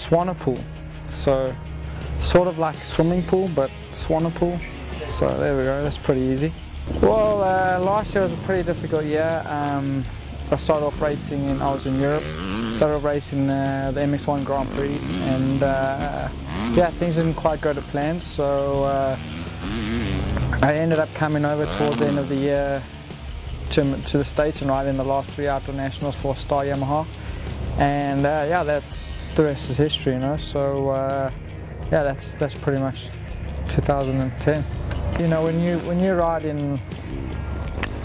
Swanepoel. So sort of like swimming pool, but Swanepoel. So there we go, that's pretty easy. Well, last year was a pretty difficult year. I started off racing and I was in Europe. Started off racing the MX1 Grand Prix, and yeah, things didn't quite go to plan. So I ended up coming over towards the end of the year to the States and riding the last 3 outdoor nationals for Star Yamaha. And yeah, the rest is history, you know. So yeah, that's pretty much 2010. You know, when you ride in,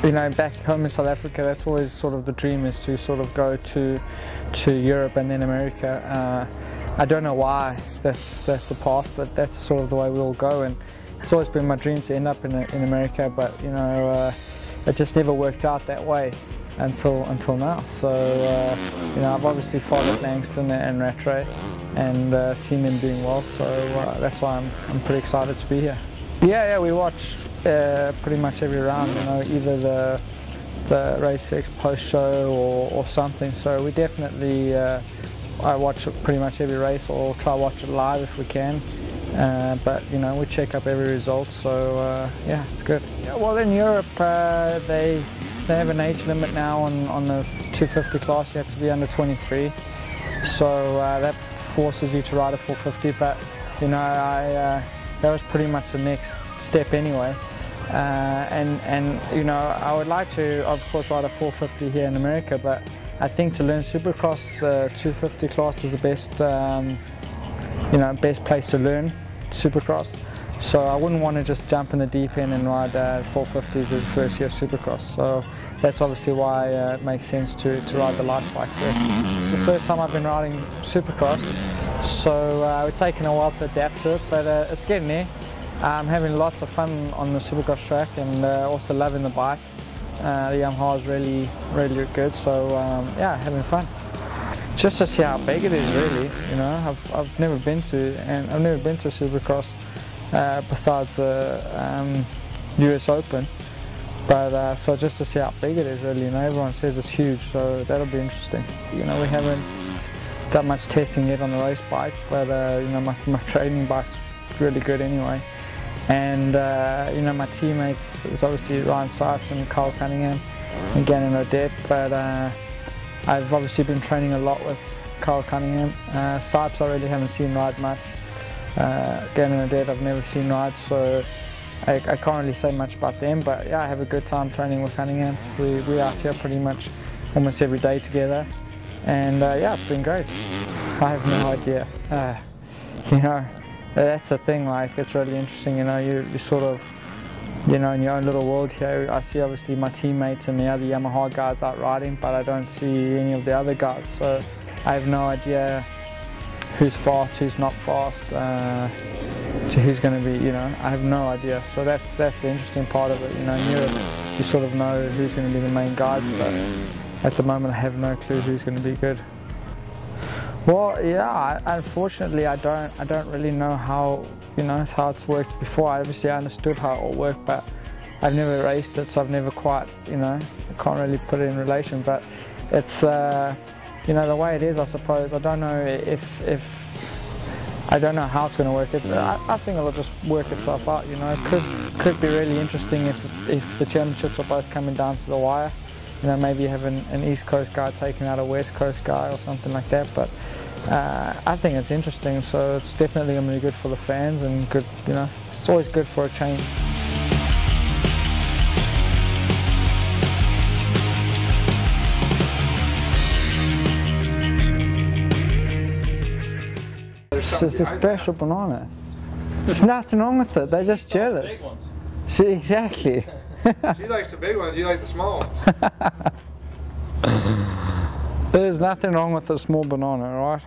you know, back home in South Africa, that's always sort of the dream, is to sort of go to Europe and then America. I don't know why that's the path, but that's sort of the way we all go. And it's always been my dream to end up in America, but you know, it just never worked out that way until now. So you know, I've obviously followed Langston and Rattray and seen them doing well. So that's why I'm pretty excited to be here. Yeah, we watch pretty much every round, you know, either the race 6 post show or something. So we definitely, I watch pretty much every race, or try to watch it live if we can. But you know, we check up every result. So yeah, it's good. Yeah, well, in Europe, they have an age limit now on the 250 class. You have to be under 23. So that forces you to ride a 450. But you know, that was pretty much the next step anyway. And you know, I would like to, of course, ride a 450 here in America, but I think to learn Supercross, the 250 class is the best, you know, best place to learn Supercross. So I wouldn't want to just jump in the deep end and ride 450s as the first year of Supercross. So that's obviously why it makes sense to ride the light bike first. It's the first time I've been riding Supercross, so we're taking a while to adapt to it, but it's getting there. I'm having lots of fun on the Supercross track, and also loving the bike. The Yamaha is really good, so yeah, having fun. Just to see how big it is, really. You know, I've never been to Supercross besides the US Open, but so just to see how big it is, really. You know, everyone says it's huge, so that'll be interesting. You know, we haven't done much testing yet on the race bike, but you know, my training bike's really good anyway. And you know, my teammates is obviously Ryan Sipes and Carl Cunningham and Gannon Odette, but I've obviously been training a lot with Carl Cunningham. Sipes I really haven't seen ride much. Gannon Odette I've never seen ride, so I can't really say much about them, but yeah, I have a good time training with Cunningham. We're out here pretty much almost every day together, and yeah, it's been great. I have no idea. You know, that's the thing, like, it's really interesting, you know, you sort of, you know, in your own little world here. I see obviously my teammates and the other Yamaha guys out riding, but I don't see any of the other guys, so I have no idea who's fast, who's not fast, to who's going to be, you know, I have no idea. So that's the interesting part of it, you know. In Europe, you sort of know who's going to be the main guys, but at the moment I have no clue who's going to be good. Well, yeah, unfortunately I don't really know how, you know, how it's worked before. Obviously I understood how it all worked, but I've never raced it, so I've never quite, you know, I can't really put it in relation. But it's, you know, the way it is, I suppose. I don't know if I don't know how it's going to work. I think it'll just work itself out, you know. It could be really interesting if the championships are both coming down to the wire. You know, maybe have an East Coast guy taking out a West Coast guy or something like that. But I think it's interesting, so it's definitely going to be good for the fans and good, you know, it's always good for a change. It's a special banana. There's nothing wrong with it, they're just jealous. Big ones. Exactly. She likes the big ones, you like the small ones. There's nothing wrong with a small banana, right?